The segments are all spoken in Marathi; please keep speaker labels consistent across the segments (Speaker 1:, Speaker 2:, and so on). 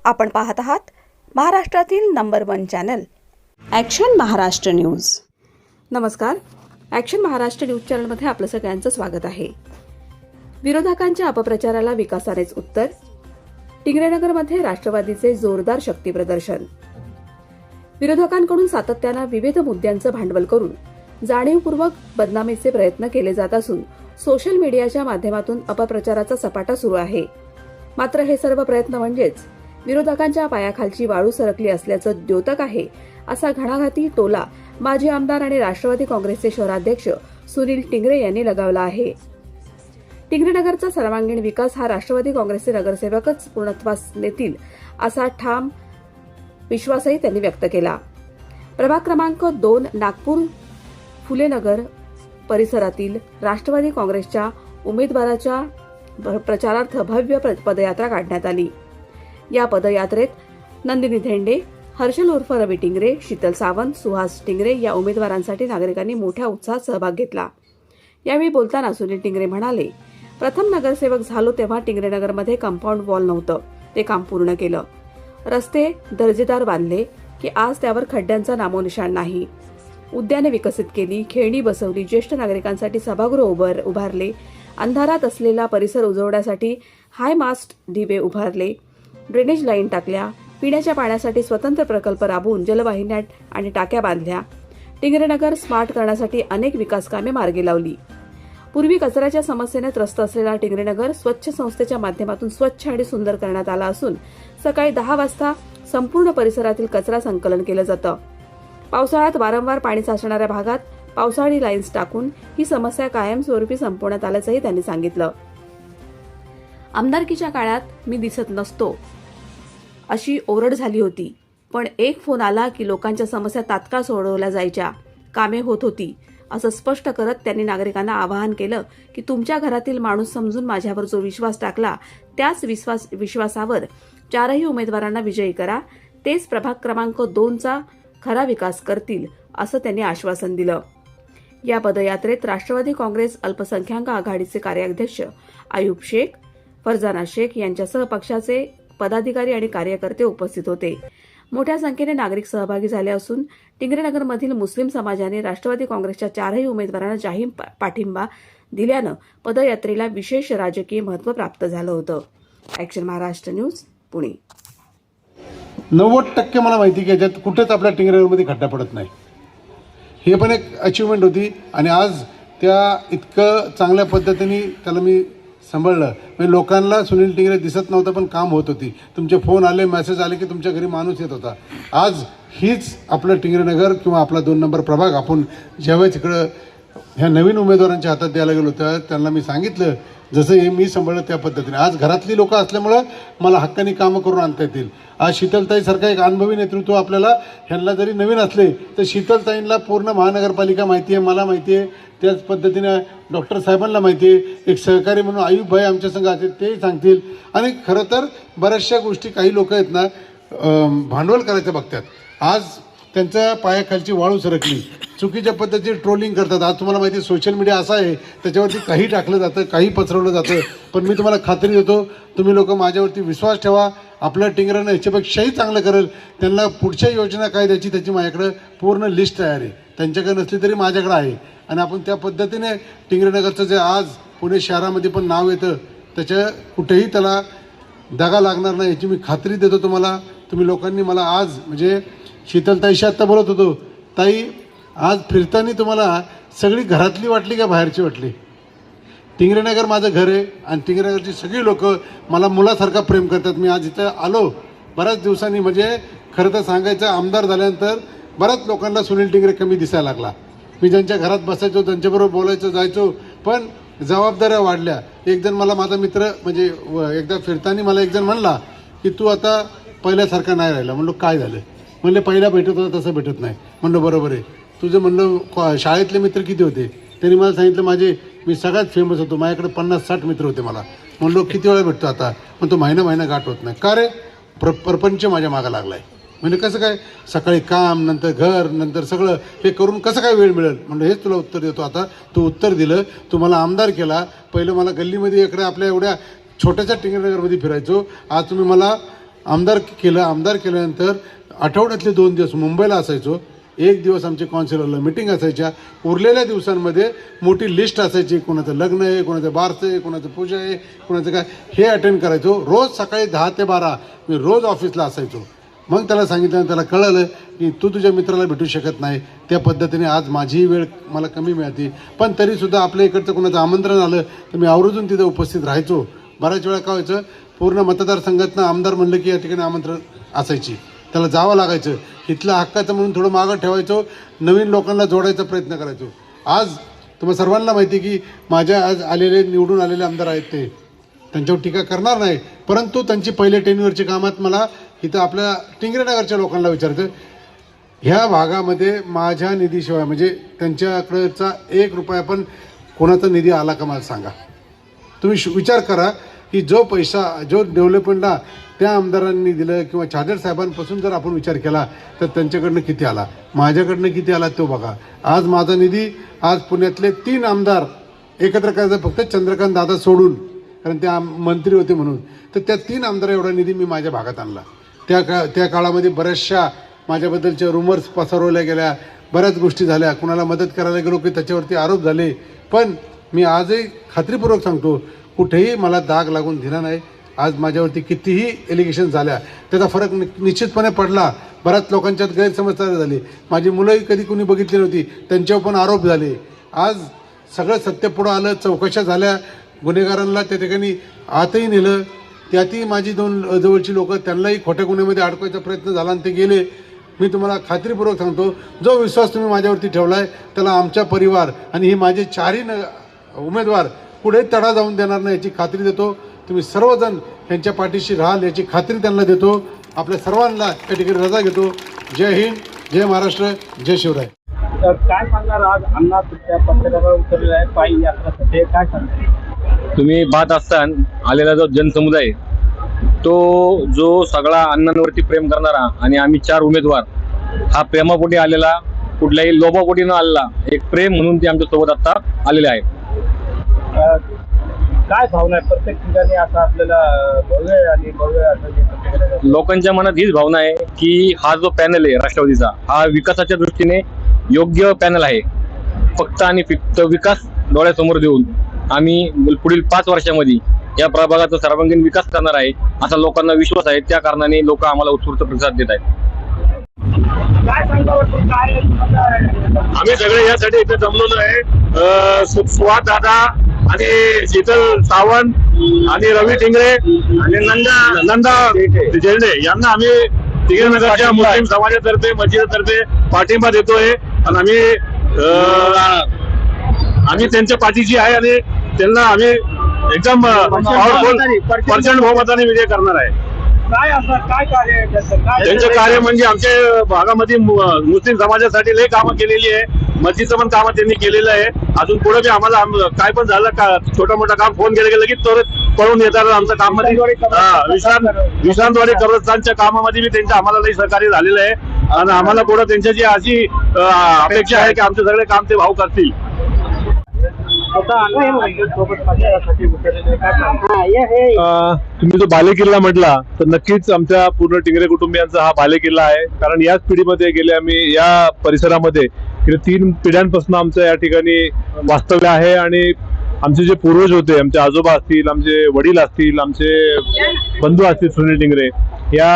Speaker 1: आपण पाहत आहात महाराष्ट्रातील number 1 channel action Maharashtra news. नमस्कार, ॲक्शन महाराष्ट्र न्यूज चॅनलमध्ये आपलं सगळ्यांचं स्वागत आहे। विरोधकांच्या अपप्रचाराला विकासानेच उत्तर। टिंगरेनगरमध्ये राष्ट्रवादीचे जोरदार शक्ती प्रदर्शन। विरोधकांकडून सातत्यानं विविध मुद्द्यांचं भांडवल करून जाणीवपूर्वक बदनामीचे प्रयत्न केले जात असून सोशल मीडियाच्या माध्यमातून अपप्रचाराचा सपाटा सुरू आहे। मात्र हे सर्व प्रयत्न म्हणजेच विरोधकांच्या पायाखालची वाळू सरकली असल्याचं द्योतक आहे, असा घणाघाती टोला माजी आमदार आणि राष्ट्रवादी काँग्रेसचे शहराध्यक्ष सुनील टिंगरे यांनी लगावला आहे। टिंगरेनगरचा सर्वांगीण विकास हा राष्ट्रवादी काँग्रेसचे नगरसेवकच पूर्णत्वास नेतील असा ठाम विश्वासही त्यांनी व्यक्त केला। प्रभाग क्रमांक 2 नागपूर फुलेनगर परिसरातील राष्ट्रवादी काँग्रेसच्या उमेदवाराच्या प्रचारार्थ भव्य पदयात्रा काढण्यात आली। या पदयात्रेत नंदिनी धेंडे, हर्षल उर्फ रवी टिंगरे, शीतल सावंत, सुहास टिंगरे या उमेदवारांसाठी नागरिकांनी मोठ्या उत्साहात सहभाग घेतला। यावेळी बोलताना सुनील टिंगरे म्हणाले, प्रथम नगरसेवक झालो तेव्हा टिंगरेनगरमध्ये कंपाऊंड वॉल नव्हतं, ते काम पूर्ण केलं। रस्ते दर्जेदार बांधले की आज त्यावर खड्ड्यांचा नामोनिशाण नाही। उद्याने विकसित केली, खेळणी बसवली, ज्येष्ठ नागरिकांसाठी सभागृह उभारले, अंधारात असलेला परिसर उजवण्यासाठी हाय मास्ट दिवे उभारले, ड्रेनेज लाईन टाकल्या, पिण्याच्या पाण्यासाठी स्वतंत्र प्रकल्प राबवून जलवाहिन्या आणि टाक्या बांधल्या। टिंगरेनगर स्मार्ट करण्यासाठी अनेक विकास कामे मार्गी लावली। पूर्वी कचऱ्याच्या समस्येने त्रस्त असलेला टिंगरेनगर स्वच्छ संस्थेच्या माध्यमातून स्वच्छ आणि सुंदर करण्यात आला असून सकाळी 10 वाजता संपूर्ण परिसरातील कचरा संकलन केलं जातं। पावसाळ्यात वारंवार पाणी साचणाऱ्या भागात पावसाळी लाईन्स टाकून ही समस्या कायमस्वरूपी संपवण्यात आल्याचंही त्यांनी सांगितलं। आमदारकीच्या काळात मी दिसत नसतो अशी ओरड झाली होती, पण एक फोन आला की लोकांच्या समस्या तात्काळ सोडवल्या जायच्या, कामे होत होती, असं स्पष्ट करत त्यांनी नागरिकांना आवाहन केलं की तुमच्या घरातील माणूस समजून माझ्यावर जो विश्वास टाकला त्याच विश्वासावर 4ही उमेदवारांना विजयी करा, तेच प्रभाग क्रमांक 2चा खरा विकास करतील, असं त्यांनी आश्वासन दिलं। या पदयात्रेत राष्ट्रवादी काँग्रेस अल्पसंख्याक आघाडीचे कार्याध्यक्ष आयुब शेख, फरजाना शेख यांच्यासह पक्षाचे पदाधिकारी आणि कार्यकर्ते उपस्थित होते। मोठ्या संख्येने नागरिक सहभागी झाले असून टिंगरेनगरमधील मुस्लिम समाजाने राष्ट्रवादी काँग्रेसच्या 4ही उमेदवारांना जाहीर पाठिंबा दिल्यानं पदयात्रेला विशेष राजकीय महत्त्व प्राप्त झालं होतं। Action Maharashtra news, Pune.
Speaker 2: 90% मला माहिती की याच्यात कुठेच आपल्या टिंगरेनगरमध्ये खड्डा पडत नाही, हे पण एक अचिव्हमेंट होती। आणि आज त्या इतकं चांगल्या पद्धतीने त्याला मी सांभाळलं, म्हणजे लोकांना सुनील टिंगरे दिसत नव्हतं पण काम होत होती। तुमचे फोन आले, मेसेज आले की तुमच्या घरी माणूस येत होता। आज हीच आपलं टिंगरेनगर किंवा आपला 2 नंबर प्रभाग आपण ज्यावेळेस इकडं ह्या नवीन उमेदवारांच्या हातात द्यायला गेलो तर त्यांना मी सांगितलं जसं हे मी सांभाळलं त्या पद्धतीने आज घरातली लोकं असल्यामुळं मला हक्काने कामं करून आणता येतील। आज शीतलताईसारखा एक अनुभवी नेतृत्व आपल्याला ह्यांना जरी नवीन असले तर शीतलताईंना पूर्ण महानगरपालिका माहिती आहे, मला माहिती आहे, त्याच पद्धतीने डॉक्टर साहेबांना माहिती आहे, एक सहकारी म्हणून आयुब भाई आमच्या संघ असतील तेही सांगतील। आणि खरं तर बऱ्याचशा गोष्टी काही लोक आहेत ना भांडवल करायचं बघतात, आज त्यांच्या पायाखालची वाळू सरकली, चुकीच्या पद्धतीने ट्रोलिंग करतात। आज तुम्हाला माहिती आहे सोशल मीडिया असा आहे त्याच्यावरती काही टाकलं जातं, काही पसरवलं जातं, पण मी तुम्हाला खात्री देतो तुम्ही लोक माझ्यावरती विश्वास ठेवा, आपल्या टिंगरेनं ह्याच्यापेक्षाही चांगलं करेल। त्यांना पुढच्या योजना काय द्यायची त्याची माझ्याकडे पूर्ण लिस्ट तयार आहे, त्यांच्याकडे नसली तरी माझ्याकडे आहे। आणि आपण त्या पद्धतीने टिंगरेनगरचं जे आज पुणे शहरामध्ये पण नाव येतं त्याच्या कुठेही त्याला दगा लागणार नाही याची मी खात्री देतो तुम्हाला। तुम्ही लोकांनी मला आज म्हणजे शीतलताईशी आत्ता बोलत होतो, ताई आज फिरताना तुम्हाला सगळी घरातली वाटली का बाहेरची वाटली? टिंगरेनगर माझं घर आहे आणि टिंगरेनगरची सगळी लोक मला मुलासारखा प्रेम करतात। मी आज इथं आलो बऱ्याच दिवसांनी, म्हणजे खरं तर सांगायचं आमदार झाल्यानंतर बऱ्याच लोकांना सुनील टिंगरे कमी दिसायला लागला। मी ज्यांच्या घरात बसायचो त्यांच्याबरोबर बोलायचो जायचो, पण जबाबदाऱ्या वाढल्या। एक जण मला माझा मित्र म्हणजे एकदा फिरताना मला एक जण म्हणला की तू आता पहिल्यासारखा नाही राहिला। म्हणलो काय झालं? म्हणले पहिला भेटत होता तसं भेटत नाही। म्हणलो बरोबर आहे तुझं। म्हणलं शाळेतले मित्र किती होते? त्यांनी मला सांगितलं मी सगळ्यात फेमस होतो, माझ्याकडे 50-60 मित्र होते मला। म्हणलो किती वेळा भेटतो आता? मग तो महिना गाठ होत नाही का रे? प्रपंच माझ्या मागं लागला आहे। म्हणजे कसं काय? सकाळी काम, नंतर घर, नंतर सगळं हे करून कसं काय वेळ मिळेल? म्हणलं हेच तुला उत्तर देतो आता। तू उत्तर दिलं, तू मला आमदार केला। पहिलं मला गल्लीमध्ये इकडे आपल्या एवढ्या छोट्याशा टिंगरेनगरमध्ये फिरायचो, आज तुम्ही मला आमदार केल्यानंतर आठवड्यातले 2 दिवस मुंबईला असायचो. 1 दिवस आमच्या कॉन्सिलरला मिटिंग असायच्या. उरलेल्या दिवसांमध्ये मोठी लिस्ट असायची, कोणाचं लग्न आहे, कोणाचं बारसं आहे, कोणाचं पूजा आहे, कोणाचं काय, हे अटेंड करायचो. रोज सकाळी 10 ते 12 मी रोज ऑफिसला असायचो. मग त्याला सांगितलं, त्याला कळलं की तू तुझ्या मित्राला भेटू शकत नाही. त्या पद्धतीने आज माझीही वेळ मला कमी मिळते, पण तरीसुद्धा आपल्या इकडचं कोणाचं आमंत्रण आलं तर मी आवर्जून तिथे उपस्थित राहायचो. बऱ्याच वेळा काय व्हायचं, पूर्ण मतदारसंघातनं आमदार म्हणलं की या ठिकाणी आमंत्रण असायची, त्याला जावं लागायचं. इथलं हक्काचं म्हणून थोडं मागं ठेवायचो, नवीन लोकांना जोडायचा प्रयत्न करायचो. आज तुम्हाला सर्वांना माहिती की माझ्या आज निवडून आलेले आमदार आहेत, ते त्यांच्यावर टीका करणार नाही, परंतु त्यांची पहिले टेन्युअरची कामात मला इथं आपल्या टिंगरेनगरच्या लोकांना विचारतं, ह्या भागामध्ये माझ्या निधीशिवाय म्हणजे त्यांच्याकडचा 1 रुपया पण कोणाचा निधी आला का मला सांगा. तुम्ही विचार करा की जो पैसा जो डेव्हलपमेंटला त्या आमदारांनी दिलं किंवा छाजेड साहेबांपासून जर आपण विचार केला तर त्यांच्याकडनं किती आला, माझ्याकडनं किती आला तो बघा. आज माझा निधी, आज पुण्यातले 3 आमदार एकत्र करायचं फक्त चंद्रकांत दादा सोडून, कारण ते मंत्री होते म्हणून, तर त्या 3 आमदार एवढा निधी मी माझ्या भागात आणला. त्या काळामध्ये बऱ्याचशा माझ्याबद्दलच्या रुमर्स पसरवल्या गेल्या, बऱ्याच गोष्टी झाल्या, कुणाला मदत करायला गेलो की त्याच्यावरती आरोप झाले. पण मी आजही खात्रीपूर्वक सांगतो, कुठेही मला दाग लागून दिला नाही. आज माझ्यावरती कितीही एलिगेशन झाल्या त्याचा फरक निश्चितपणे पडला. बऱ्याच लोकांच्यात गैरसमज झाली, माझी मुलंही कधी कुणी बघितली नव्हती, त्यांच्यावर पण आरोप झाले. आज सगळं सत्य पुढं आलं, चौकशा झाल्या, गुन्हेगारांना त्या ठिकाणी आतही नेलं. त्यातही माझी 2 जवळची लोकं, त्यांनाही खोट्या गुन्ह्यामध्ये अडकवायचा प्रयत्न झाला आणि ते गेले. मी तुम्हाला खात्रीपूर्वक सांगतो, जो विश्वास तुम्ही माझ्यावरती ठेवला आहे त्याला आमचा परिवार आणि हे माझे 4ही उमेदवार पुढे तडा जाऊन देणार नाही याची खात्री देतो. तुम्ही सर्वजण यांच्या पाठीशी राहाल याची खात्री त्यांना देतो. आपल्या सर्वांना या ठिकाणी रजा घेतो. जय हिंद, जय महाराष्ट्र, जय शिवराय.
Speaker 3: तर काय सांगणार, आज अण्णा त्या पत्रकारावर उतरलेला आहे पायी यात्रासाठी, काय सांगणार?
Speaker 4: तुम्ही पाहत असताना आलेला जो जनसमुदाय, तो जो सगळा अण्णांवरती प्रेम करणारा, आणि आम्ही 4 उमेदवार, हा प्रेमापोटी आलेला, कुठल्याही लोभापोटी न आलेला एक प्रेम म्हणून ते आमच्या सोबत आता आलेले आहे.
Speaker 3: काय भावना आहे प्रत्येक ठिकाणी असं आपल्याला भव्य असं
Speaker 4: लोकांच्या मनात हीच भावना आहे की हा जो पॅनल आहे राष्ट्रवादीचा, हा विकासाच्या दृष्टीने योग्य पॅनल आहे. फक्त आणि फक्त विकास डोळ्यासमोर देऊन आम्ही पुढील 5 वर्षामध्ये या प्रभागाचा सर्वांगीण विकास करणार आहे असा लोकांना विश्वास आहे. त्या कारणाने लोक आम्हाला उत्स्फूर्त प्रतिसाद देत आहेत.
Speaker 3: काय सांगता वाटतं, काय
Speaker 5: आम्ही सगळे यासाठी इथे जमलेलो आहे. सुहास दादा आणि शीतल सावंत आणि रवी टिंगरे आणि नंदा झेंडे यांना आम्ही टिंगरेनगरच्या मुस्लिम समाजातर्फे, मस्जिदतर्फे पाठिंबा देतोय. आणि आम्ही त्यांच्या पाठीशी आहे आणि त्यांना आम्ही एकदम प्रचंड बहुमताने विजय करणार आहे.
Speaker 3: काय असं काय कार्य आहे
Speaker 5: त्यांचं कार्य म्हणजे आमच्या भागामध्ये मुस्लिम समाजासाठी लय कामं केलेली आहे. मस्जिदचं पण कामं त्यांनी केलेलं आहे. अजून पुढे बी आम्हाला काय पण झालं का छोटं मोठं काम फोन केलं गेलं की पळून येतात. आमचं काम मध्ये विश्रांतवाडी कब्रस्तानच्या कामामध्ये बी त्यांचं आम्हाला लई सहकार्य झालेलं आहे. आणि आम्हाला पुढे त्यांच्याची अशी अपेक्षा आहे की आमचे सगळे काम ते भाऊ करतील.
Speaker 6: तुम्ही जो बालेकिल्ला म्हटला तर नक्कीच आमच्या पूर्ण टिंगरे कुटुंबियांचा हा बालेकिल्ला आहे. कारण याच पिढीमध्ये गेले आम्ही या परिसरामध्ये 3 पिढ्यांपासून आमचं या ठिकाणी वास्तव्य आहे. आणि आमचे जे पूर्वज होते, आमचे आजोबा असतील, आमचे वडील असतील, आमचे बंधू असतील सुनील टिंगरे, या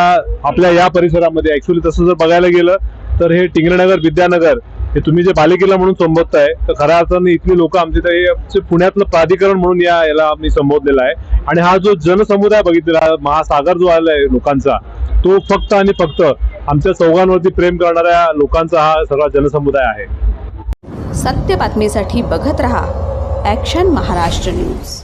Speaker 6: आपल्या या परिसरामध्ये ऍक्च्युअली तसं जर बघायला गेलं तर हे टिंगरेनगर, विद्यानगर हे तुम्ही जे बालेकिल्ला म्हणून संबोधताय तर खऱ्या अर्थाने इथली लोक आमचे पुण्यातलं प्राधिकरण म्हणून याला आम्ही संबोधलेला आहे. आणि हा जो जनसमुदाय बघितलेला, महासागर जो आलाय लोकांचा, तो फक्त आणि फक्त आमच्या चौघांवरती प्रेम करणाऱ्या लोकांचा हा सगळा जनसमुदाय आहे.
Speaker 1: सत्य बातमीसाठी बघत रहा ॲक्शन महाराष्ट्र न्यूज.